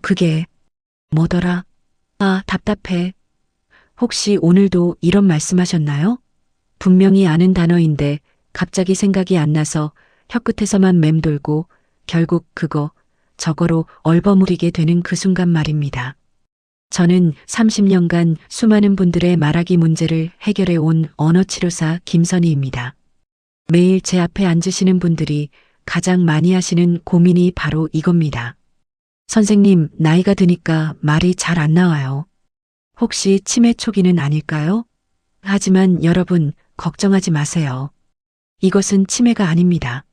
그게 뭐더라? 아, 답답해. 혹시 오늘도 이런 말씀하셨나요? 분명히 아는 단어인데 갑자기 생각이 안 나서 혀끝에서만 맴돌고 결국 저거로 얼버무리게 되는 그 순간 말입니다. 저는 30년간 수많은 분들의 말하기 문제를 해결해 온 언어치료사 김선희입니다. 매일 제 앞에 앉으시는 분들이 가장 많이 하시는 고민이 바로 이겁니다. 선생님, 나이가 드니까 말이 잘 안 나와요. 혹시 치매 초기는 아닐까요? 하지만 여러분, 걱정하지 마세요. 이것은 치매가 아닙니다.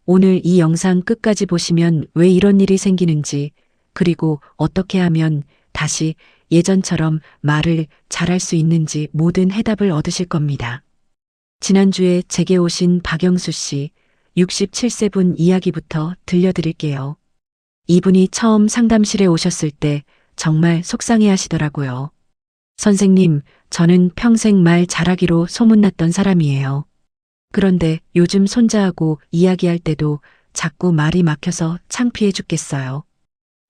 오늘 이 영상 끝까지 보시면 왜 이런 일이 생기는지, 그리고 어떻게 하면 다시 예전처럼 말을 잘할 수 있는지 모든 해답을 얻으실 겁니다. 지난주에 제게 오신 박영수 씨, 67세 분 이야기부터 들려드릴게요. 이분이 처음 상담실에 오셨을 때 정말 속상해 하시더라고요. 선생님, 저는 평생 말 잘하기로 소문났던 사람이에요. 그런데 요즘 손자하고 이야기할 때도 자꾸 말이 막혀서 창피해 죽겠어요.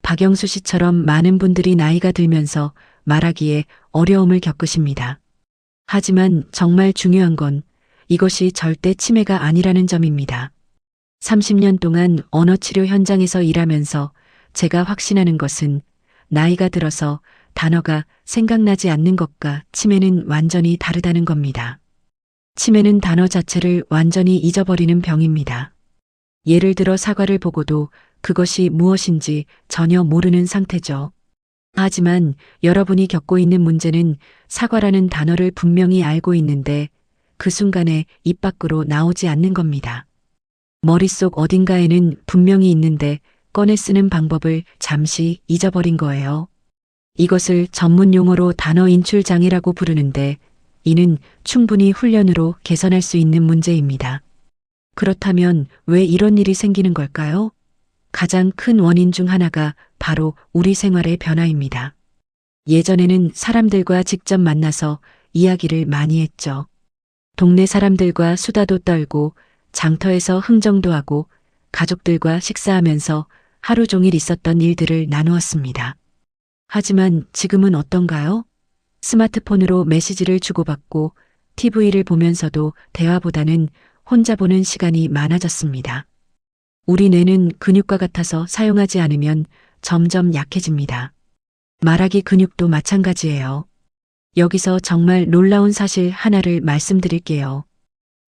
박영수 씨처럼 많은 분들이 나이가 들면서 말하기에 어려움을 겪으십니다. 하지만 정말 중요한 건 이것이 절대 치매가 아니라는 점입니다. 30년 동안 언어치료 현장에서 일하면서 제가 확신하는 것은 나이가 들어서 단어가 생각나지 않는 것과 치매는 완전히 다르다는 겁니다. 치매는 단어 자체를 완전히 잊어버리는 병입니다. 예를 들어 사과를 보고도 그것이 무엇인지 전혀 모르는 상태죠. 하지만 여러분이 겪고 있는 문제는 사과라는 단어를 분명히 알고 있는데 그 순간에 입 밖으로 나오지 않는 겁니다. 머릿속 어딘가에는 분명히 있는데 꺼내 쓰는 방법을 잠시 잊어버린 거예요. 이것을 전문 용어로 단어 인출 장애라고 부르는데 이는 충분히 훈련으로 개선할 수 있는 문제입니다. 그렇다면 왜 이런 일이 생기는 걸까요? 가장 큰 원인 중 하나가 바로 우리 생활의 변화입니다. 예전에는 사람들과 직접 만나서 이야기를 많이 했죠. 동네 사람들과 수다도 떨고 장터에서 흥정도 하고 가족들과 식사하면서 하루 종일 있었던 일들을 나누었습니다. 하지만 지금은 어떤가요? 스마트폰으로 메시지를 주고받고 TV를 보면서도 대화보다는 혼자 보는 시간이 많아졌습니다. 우리 뇌는 근육과 같아서 사용하지 않으면 점점 약해집니다. 말하기 근육도 마찬가지예요. 여기서 정말 놀라운 사실 하나를 말씀드릴게요.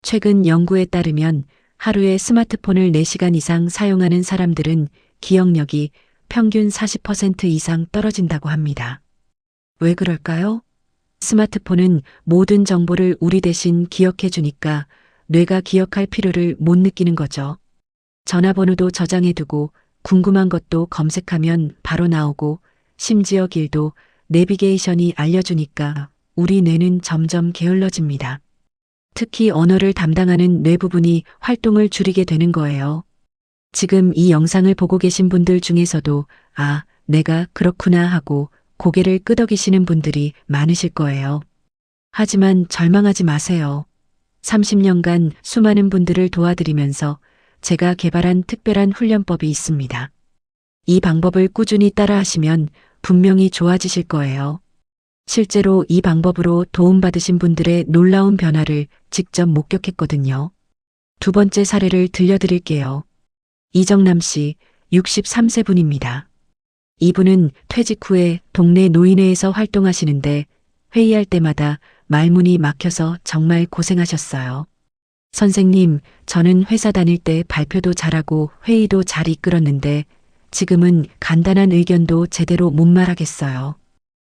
최근 연구에 따르면 하루에 스마트폰을 4시간 이상 사용하는 사람들은 기억력이 평균 40% 이상 떨어진다고 합니다. 왜 그럴까요? 스마트폰은 모든 정보를 우리 대신 기억해 주니까 뇌가 기억할 필요를 못 느끼는 거죠. 전화번호도 저장해 두고 궁금한 것도 검색하면 바로 나오고 심지어 길도 내비게이션이 알려주니까 우리 뇌는 점점 게을러집니다. 특히 언어를 담당하는 뇌 부분이 활동을 줄이게 되는 거예요. 지금 이 영상을 보고 계신 분들 중에서도 아, 내가 그렇구나 하고 고개를 끄덕이시는 분들이 많으실 거예요. 하지만 절망하지 마세요. 30년간 수많은 분들을 도와드리면서 제가 개발한 특별한 훈련법이 있습니다. 이 방법을 꾸준히 따라하시면 분명히 좋아지실 거예요. 실제로 이 방법으로 도움받으신 분들의 놀라운 변화를 직접 목격했거든요. 두 번째 사례를 들려드릴게요. 이정남 씨, 63세 분입니다. 이분은 퇴직 후에 동네 노인회에서 활동하시는데 회의할 때마다 말문이 막혀서 정말 고생하셨어요. 선생님, 저는 회사 다닐 때 발표도 잘하고 회의도 잘 이끌었는데 지금은 간단한 의견도 제대로 못 말하겠어요.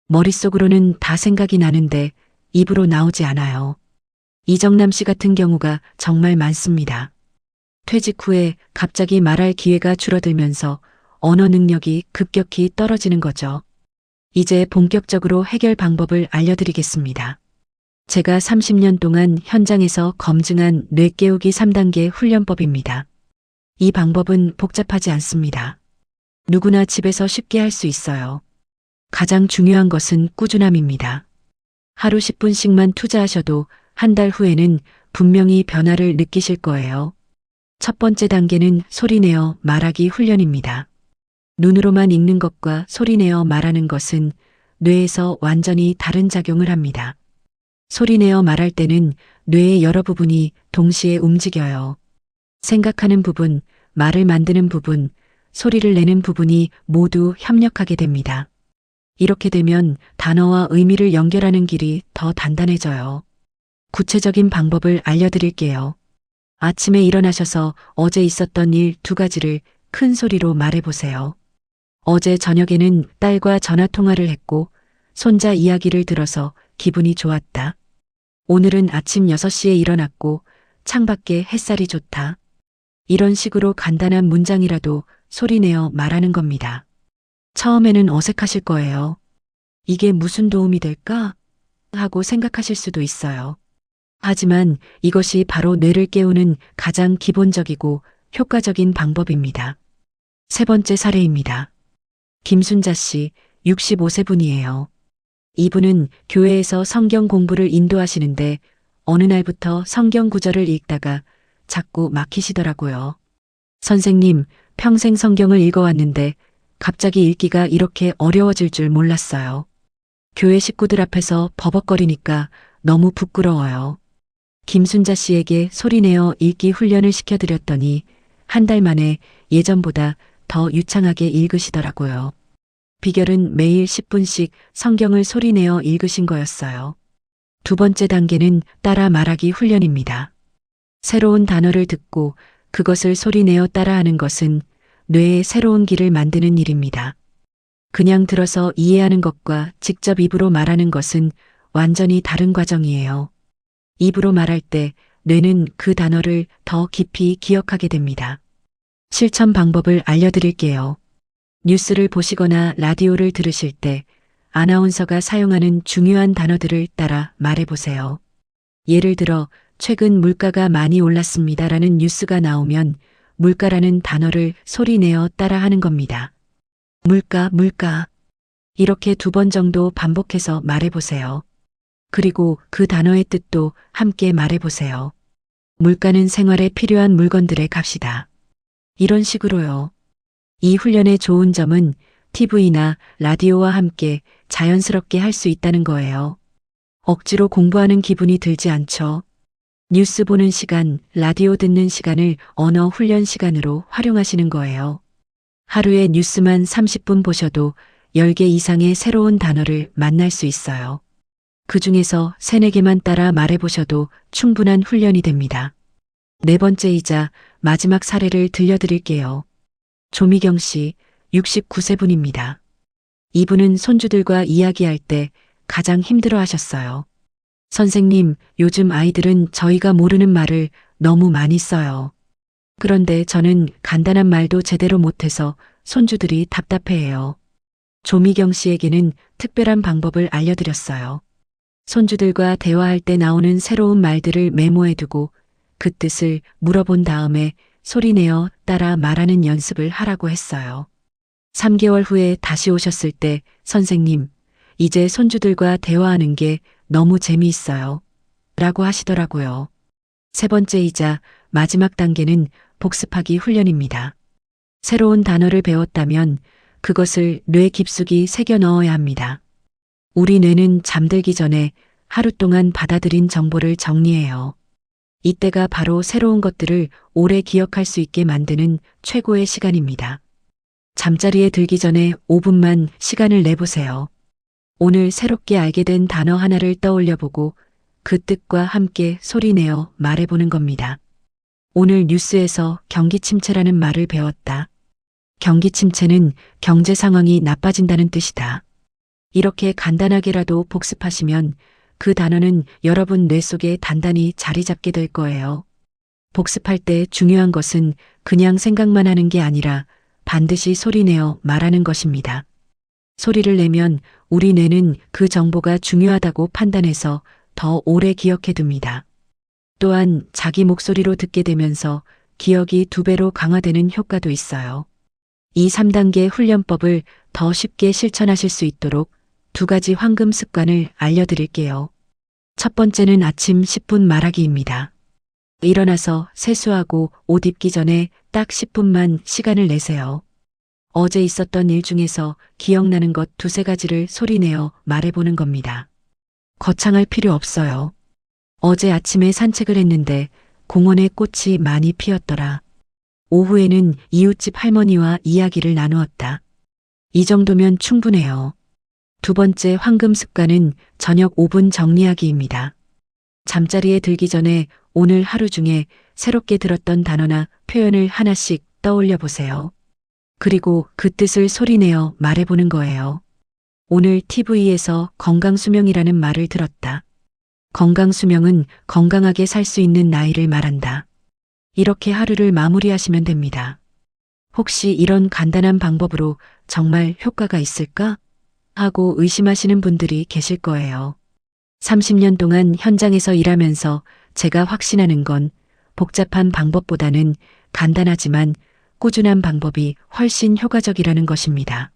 머릿속으로는 다 생각이 나는데 입으로 나오지 않아요. 이정남 씨 같은 경우가 정말 많습니다. 퇴직 후에 갑자기 말할 기회가 줄어들면서 언어 능력이 급격히 떨어지는 거죠. 이제 본격적으로 해결 방법을 알려드리겠습니다. 제가 30년 동안 현장에서 검증한 뇌 깨우기 3단계 훈련법입니다. 이 방법은 복잡하지 않습니다. 누구나 집에서 쉽게 할 수 있어요. 가장 중요한 것은 꾸준함입니다. 하루 10분씩만 투자하셔도 한 달 후에는 분명히 변화를 느끼실 거예요. 첫 번째 단계는 소리내어 말하기 훈련입니다. 눈으로만 읽는 것과 소리내어 말하는 것은 뇌에서 완전히 다른 작용을 합니다. 소리내어 말할 때는 뇌의 여러 부분이 동시에 움직여요. 생각하는 부분, 말을 만드는 부분, 소리를 내는 부분이 모두 협력하게 됩니다. 이렇게 되면 단어와 의미를 연결하는 길이 더 단단해져요. 구체적인 방법을 알려드릴게요. 아침에 일어나셔서 어제 있었던 일 2가지를 큰 소리로 말해보세요. 어제 저녁에는 딸과 전화통화를 했고 손자 이야기를 들어서 기분이 좋았다. 오늘은 아침 6시에 일어났고 창밖에 햇살이 좋다. 이런 식으로 간단한 문장이라도 소리내어 말하는 겁니다. 처음에는 어색하실 거예요. 이게 무슨 도움이 될까? 하고 생각하실 수도 있어요. 하지만 이것이 바로 뇌를 깨우는 가장 기본적이고 효과적인 방법입니다. 세 번째 사례입니다. 김순자 씨, 65세 분이에요. 이분은 교회에서 성경 공부를 인도하시는데 어느 날부터 성경 구절을 읽다가 자꾸 막히시더라고요. 선생님, 평생 성경을 읽어왔는데 갑자기 읽기가 이렇게 어려워질 줄 몰랐어요. 교회 식구들 앞에서 버벅거리니까 너무 부끄러워요. 김순자 씨에게 소리내어 읽기 훈련을 시켜드렸더니 한 달 만에 예전보다 더 유창하게 읽으시더라고요. 비결은 매일 10분씩 성경을 소리내어 읽으신 거였어요. 두 번째 단계는 따라 말하기 훈련입니다. 새로운 단어를 듣고 그것을 소리내어 따라하는 것은 뇌의 새로운 길을 만드는 일입니다. 그냥 들어서 이해하는 것과 직접 입으로 말하는 것은 완전히 다른 과정이에요. 입으로 말할 때 뇌는 그 단어를 더 깊이 기억하게 됩니다. 실천 방법을 알려드릴게요. 뉴스를 보시거나 라디오를 들으실 때 아나운서가 사용하는 중요한 단어들을 따라 말해보세요. 예를 들어 최근 물가가 많이 올랐습니다라는 뉴스가 나오면 물가라는 단어를 소리내어 따라하는 겁니다. 물가, 물가. 이렇게 2번 정도 반복해서 말해보세요. 그리고 그 단어의 뜻도 함께 말해보세요. 물가는 생활에 필요한 물건들의 값이다. 이런 식으로요. 이 훈련의 좋은 점은 TV나 라디오와 함께 자연스럽게 할 수 있다는 거예요. 억지로 공부하는 기분이 들지 않죠. 뉴스 보는 시간, 라디오 듣는 시간을 언어 훈련 시간으로 활용하시는 거예요. 하루에 뉴스만 30분 보셔도 10개 이상의 새로운 단어를 만날 수 있어요. 그 중에서 3-4개만 따라 말해보셔도 충분한 훈련이 됩니다. 네 번째이자 마지막 사례를 들려드릴게요. 조미경 씨, 69세 분입니다. 이분은 손주들과 이야기할 때 가장 힘들어 하셨어요. 선생님, 요즘 아이들은 저희가 모르는 말을 너무 많이 써요. 그런데 저는 간단한 말도 제대로 못해서 손주들이 답답해해요. 조미경 씨에게는 특별한 방법을 알려드렸어요. 손주들과 대화할 때 나오는 새로운 말들을 메모해두고 그 뜻을 물어본 다음에 소리내어 따라 말하는 연습을 하라고 했어요. 3개월 후에 다시 오셨을 때 선생님, 이제 손주들과 대화하는 게 너무 재미있어요. 라고 하시더라고요. 세 번째이자 마지막 단계는 복습하기 훈련입니다. 새로운 단어를 배웠다면 그것을 뇌 깊숙이 새겨 넣어야 합니다. 우리 뇌는 잠들기 전에 하루 동안 받아들인 정보를 정리해요. 이때가 바로 새로운 것들을 오래 기억할 수 있게 만드는 최고의 시간입니다. 잠자리에 들기 전에 5분만 시간을 내보세요. 오늘 새롭게 알게 된 단어 하나를 떠올려보고 그 뜻과 함께 소리내어 말해보는 겁니다. 오늘 뉴스에서 경기 침체라는 말을 배웠다. 경기 침체는 경제 상황이 나빠진다는 뜻이다. 이렇게 간단하게라도 복습하시면 그 단어는 여러분 뇌 속에 단단히 자리 잡게 될 거예요. 복습할 때 중요한 것은 그냥 생각만 하는 게 아니라 반드시 소리내어 말하는 것입니다. 소리를 내면 우리 뇌는 그 정보가 중요하다고 판단해서 더 오래 기억해 둡니다. 또한 자기 목소리로 듣게 되면서 기억이 2배로 강화되는 효과도 있어요. 이 3단계 훈련법을 더 쉽게 실천하실 수 있도록 2가지 황금 습관을 알려드릴게요. 첫 번째는 아침 10분 말하기입니다. 일어나서 세수하고 옷 입기 전에 딱 10분만 시간을 내세요. 어제 있었던 일 중에서 기억나는 것 두세 가지를 소리내어 말해보는 겁니다. 거창할 필요 없어요. 어제 아침에 산책을 했는데 공원에 꽃이 많이 피었더라. 오후에는 이웃집 할머니와 이야기를 나누었다. 이 정도면 충분해요. 두 번째 황금 습관은 저녁 5분 정리하기입니다. 잠자리에 들기 전에 오늘 하루 중에 새롭게 들었던 단어나 표현을 하나씩 떠올려 보세요. 그리고 그 뜻을 소리내어 말해보는 거예요. 오늘 TV에서 건강수명이라는 말을 들었다. 건강수명은 건강하게 살 수 있는 나이를 말한다. 이렇게 하루를 마무리하시면 됩니다. 혹시 이런 간단한 방법으로 정말 효과가 있을까? 하고 의심하시는 분들이 계실 거예요. 30년 동안 현장에서 일하면서 제가 확신하는 건 복잡한 방법보다는 간단하지만 꾸준한 방법이 훨씬 효과적이라는 것입니다.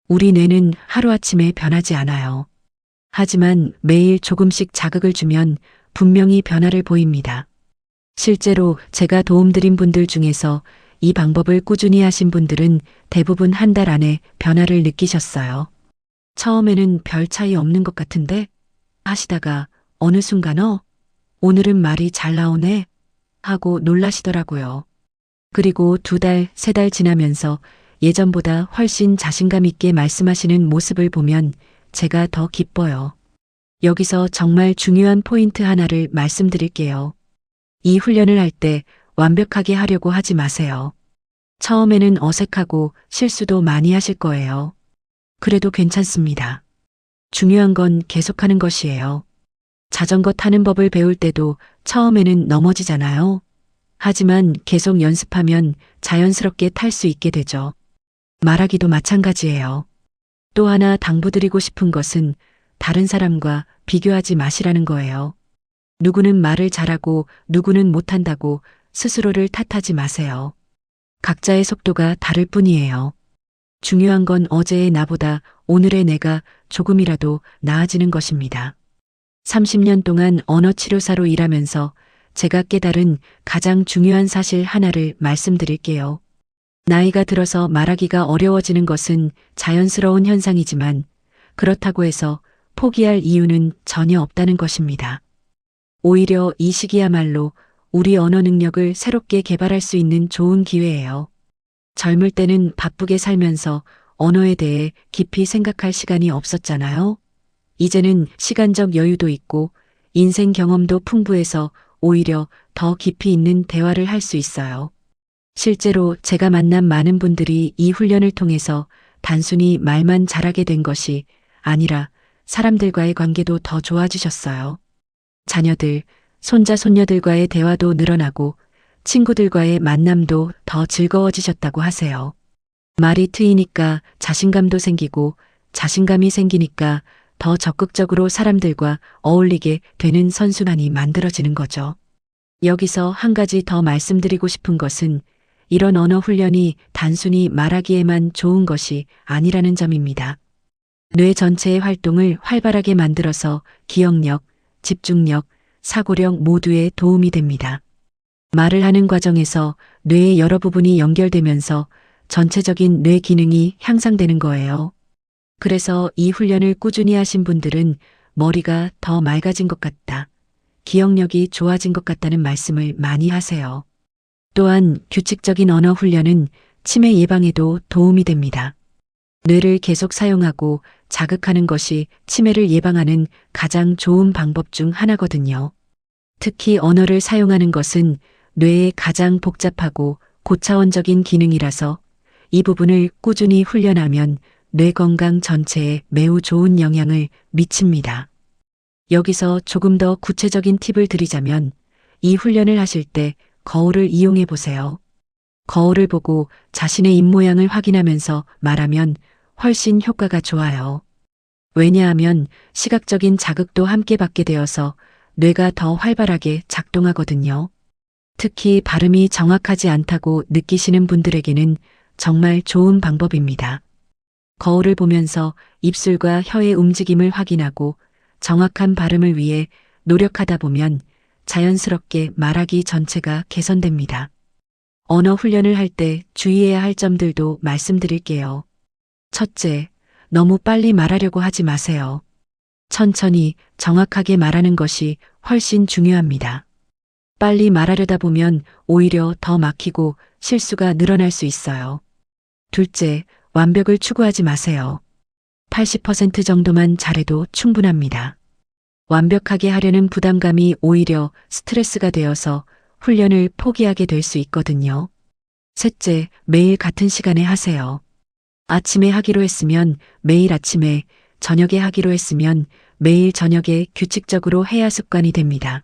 우리 뇌는 하루아침에 변하지 않아요. 하지만 매일 조금씩 자극을 주면 분명히 변화를 보입니다. 실제로 제가 도움드린 분들 중에서 이 방법을 꾸준히 하신 분들은 대부분 한 달 안에 변화를 느끼셨어요. 처음에는 별 차이 없는 것 같은데 하시다가 어느 순간 오늘은 말이 잘 나오네 하고 놀라시더라고요. 그리고 2달, 3달 지나면서 예전보다 훨씬 자신감 있게 말씀하시는 모습을 보면 제가 더 기뻐요. 여기서 정말 중요한 포인트 하나를 말씀드릴게요. 이 훈련을 할 때 완벽하게 하려고 하지 마세요. 처음에는 어색하고 실수도 많이 하실 거예요. 그래도 괜찮습니다. 중요한 건 계속하는 것이에요. 자전거 타는 법을 배울 때도 처음에는 넘어지잖아요. 하지만 계속 연습하면 자연스럽게 탈 수 있게 되죠. 말하기도 마찬가지예요. 또 하나 당부드리고 싶은 것은 다른 사람과 비교하지 마시라는 거예요. 누구는 말을 잘하고 누구는 못한다고 스스로를 탓하지 마세요. 각자의 속도가 다를 뿐이에요. 중요한 건 어제의 나보다 오늘의 내가 조금이라도 나아지는 것입니다. 30년 동안 언어치료사로 일하면서 제가 깨달은 가장 중요한 사실 하나를 말씀드릴게요. 나이가 들어서 말하기가 어려워지는 것은 자연스러운 현상이지만 그렇다고 해서 포기할 이유는 전혀 없다는 것입니다. 오히려 이 시기야말로 우리 언어 능력을 새롭게 개발할 수 있는 좋은 기회예요. 젊을 때는 바쁘게 살면서 언어에 대해 깊이 생각할 시간이 없었잖아요. 이제는 시간적 여유도 있고 인생 경험도 풍부해서 오히려 더 깊이 있는 대화를 할 수 있어요. 실제로 제가 만난 많은 분들이 이 훈련을 통해서 단순히 말만 잘하게 된 것이 아니라 사람들과의 관계도 더 좋아지셨어요. 자녀들, 손자, 손녀들과의 대화도 늘어나고 친구들과의 만남도 더 즐거워지셨다고 하세요. 말이 트이니까 자신감도 생기고 자신감이 생기니까 더 적극적으로 사람들과 어울리게 되는 선순환이 만들어지는 거죠. 여기서 한 가지 더 말씀드리고 싶은 것은 이런 언어 훈련이 단순히 말하기에만 좋은 것이 아니라는 점입니다. 뇌 전체의 활동을 활발하게 만들어서 기억력, 집중력, 사고력 모두에 도움이 됩니다. 말을 하는 과정에서 뇌의 여러 부분이 연결되면서 전체적인 뇌 기능이 향상되는 거예요. 그래서 이 훈련을 꾸준히 하신 분들은 머리가 더 맑아진 것 같다, 기억력이 좋아진 것 같다는 말씀을 많이 하세요. 또한 규칙적인 언어 훈련은 치매 예방에도 도움이 됩니다. 뇌를 계속 사용하고 자극하는 것이 치매를 예방하는 가장 좋은 방법 중 하나거든요. 특히 언어를 사용하는 것은 뇌의 가장 복잡하고 고차원적인 기능이라서 이 부분을 꾸준히 훈련하면 뇌 건강 전체에 매우 좋은 영향을 미칩니다. 여기서 조금 더 구체적인 팁을 드리자면 이 훈련을 하실 때 거울을 이용해 보세요. 거울을 보고 자신의 입모양을 확인하면서 말하면 훨씬 효과가 좋아요. 왜냐하면 시각적인 자극도 함께 받게 되어서 뇌가 더 활발하게 작동하거든요. 특히 발음이 정확하지 않다고 느끼시는 분들에게는 정말 좋은 방법입니다. 거울을 보면서 입술과 혀의 움직임을 확인하고 정확한 발음을 위해 노력하다 보면 자연스럽게 말하기 전체가 개선됩니다. 언어 훈련을 할 때 주의해야 할 점들도 말씀드릴게요. 첫째, 너무 빨리 말하려고 하지 마세요. 천천히 정확하게 말하는 것이 훨씬 중요합니다. 빨리 말하려다 보면 오히려 더 막히고 실수가 늘어날 수 있어요. 둘째, 완벽을 추구하지 마세요. 80% 정도만 잘해도 충분합니다. 완벽하게 하려는 부담감이 오히려 스트레스가 되어서 훈련을 포기하게 될 수 있거든요. 셋째, 매일 같은 시간에 하세요. 아침에 하기로 했으면 매일 아침에, 저녁에 하기로 했으면 매일 저녁에 규칙적으로 해야 습관이 됩니다.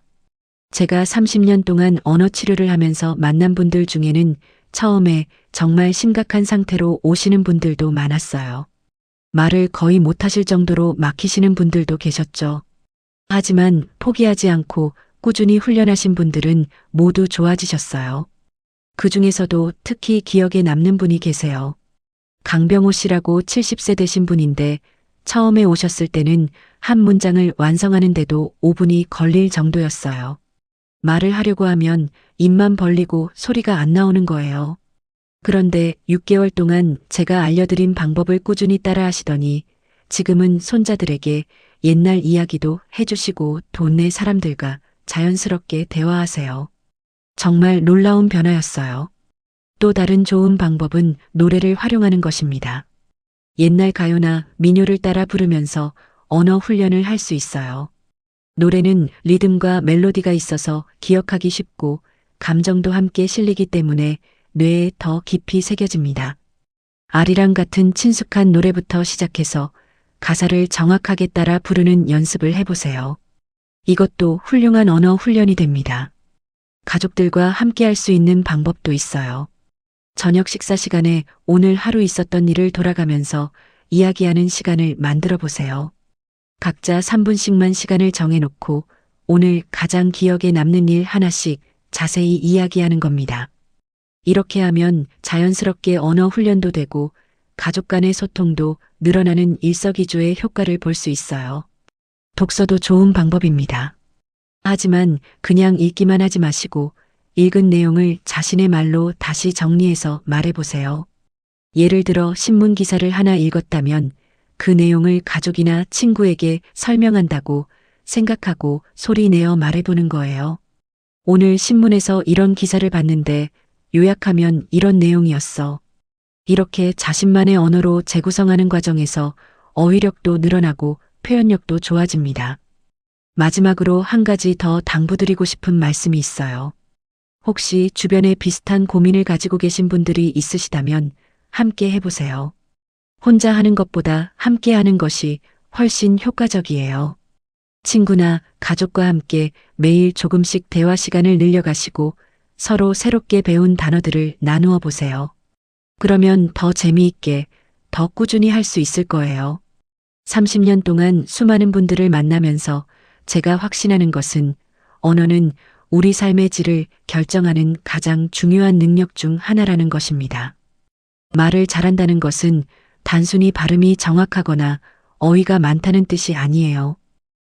제가 30년 동안 언어 치료를 하면서 만난 분들 중에는 처음에 정말 심각한 상태로 오시는 분들도 많았어요. 말을 거의 못하실 정도로 막히시는 분들도 계셨죠. 하지만 포기하지 않고 꾸준히 훈련하신 분들은 모두 좋아지셨어요. 그 중에서도 특히 기억에 남는 분이 계세요. 강병호 씨라고 70세 되신 분인데 처음에 오셨을 때는 한 문장을 완성하는데도 5분이 걸릴 정도였어요. 말을 하려고 하면 입만 벌리고 소리가 안 나오는 거예요. 그런데 6개월 동안 제가 알려드린 방법을 꾸준히 따라 하시더니 지금은 손자들에게 옛날 이야기도 해주시고 동네 사람들과 자연스럽게 대화하세요. 정말 놀라운 변화였어요. 또 다른 좋은 방법은 노래를 활용하는 것입니다. 옛날 가요나 민요를 따라 부르면서 언어 훈련을 할 수 있어요. 노래는 리듬과 멜로디가 있어서 기억하기 쉽고 감정도 함께 실리기 때문에 뇌에 더 깊이 새겨집니다. 아리랑 같은 친숙한 노래부터 시작해서 가사를 정확하게 따라 부르는 연습을 해보세요. 이것도 훌륭한 언어 훈련이 됩니다. 가족들과 함께 할 수 있는 방법도 있어요. 저녁 식사 시간에 오늘 하루 있었던 일을 돌아가면서 이야기하는 시간을 만들어 보세요. 각자 3분씩만 시간을 정해놓고 오늘 가장 기억에 남는 일 하나씩 자세히 이야기하는 겁니다. 이렇게 하면 자연스럽게 언어 훈련도 되고 가족 간의 소통도 늘어나는 일석이조의 효과를 볼 수 있어요. 독서도 좋은 방법입니다. 하지만 그냥 읽기만 하지 마시고 읽은 내용을 자신의 말로 다시 정리해서 말해보세요. 예를 들어 신문 기사를 하나 읽었다면 그 내용을 가족이나 친구에게 설명한다고 생각하고 소리 내어 말해보는 거예요. 오늘 신문에서 이런 기사를 봤는데 요약하면 이런 내용이었어. 이렇게 자신만의 언어로 재구성하는 과정에서 어휘력도 늘어나고 표현력도 좋아집니다. 마지막으로 한 가지 더 당부드리고 싶은 말씀이 있어요. 혹시 주변에 비슷한 고민을 가지고 계신 분들이 있으시다면 함께 해보세요. 혼자 하는 것보다 함께 하는 것이 훨씬 효과적이에요. 친구나 가족과 함께 매일 조금씩 대화 시간을 늘려가시고 서로 새롭게 배운 단어들을 나누어 보세요. 그러면 더 재미있게, 더 꾸준히 할 수 있을 거예요. 30년 동안 수많은 분들을 만나면서 제가 확신하는 것은 언어는 우리 삶의 질을 결정하는 가장 중요한 능력 중 하나라는 것입니다. 말을 잘한다는 것은 단순히 발음이 정확하거나 어휘가 많다는 뜻이 아니에요.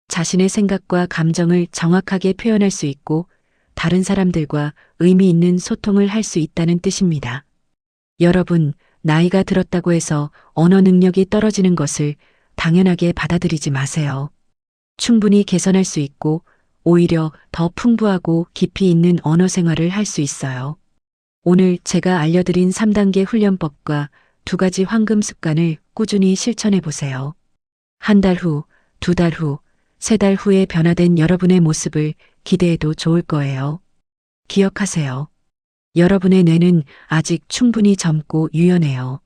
자신의 생각과 감정을 정확하게 표현할 수 있고 다른 사람들과 의미 있는 소통을 할 수 있다는 뜻입니다. 여러분, 나이가 들었다고 해서 언어 능력이 떨어지는 것을 당연하게 받아들이지 마세요. 충분히 개선할 수 있고 오히려 더 풍부하고 깊이 있는 언어 생활을 할 수 있어요. 오늘 제가 알려드린 3단계 훈련법과 2가지 황금 습관을 꾸준히 실천해 보세요. 한 달 후, 2달 후, 3달 후에 변화된 여러분의 모습을 기대해도 좋을 거예요. 기억하세요. 여러분의 뇌는 아직 충분히 젊고 유연해요.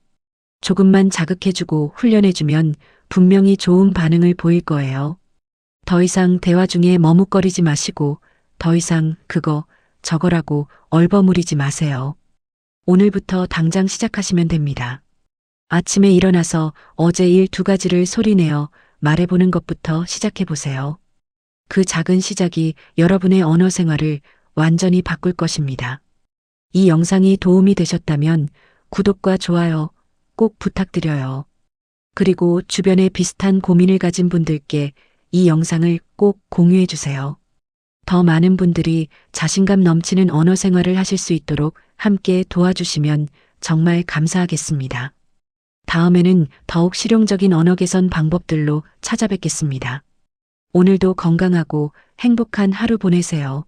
조금만 자극해주고 훈련해주면 분명히 좋은 반응을 보일 거예요. 더 이상 대화 중에 머뭇거리지 마시고 더 이상 그거, 저거라고 얼버무리지 마세요. 오늘부터 당장 시작하시면 됩니다. 아침에 일어나서 어제 일 2가지를 소리내어 말해보는 것부터 시작해보세요. 그 작은 시작이 여러분의 언어 생활을 완전히 바꿀 것입니다. 이 영상이 도움이 되셨다면 구독과 좋아요 꼭 부탁드려요. 그리고 주변에 비슷한 고민을 가진 분들께 이 영상을 꼭 공유해 주세요. 더 많은 분들이 자신감 넘치는 언어 생활을 하실 수 있도록 함께 도와주시면 정말 감사하겠습니다. 다음에는 더욱 실용적인 언어 개선 방법들로 찾아뵙겠습니다. 오늘도 건강하고 행복한 하루 보내세요.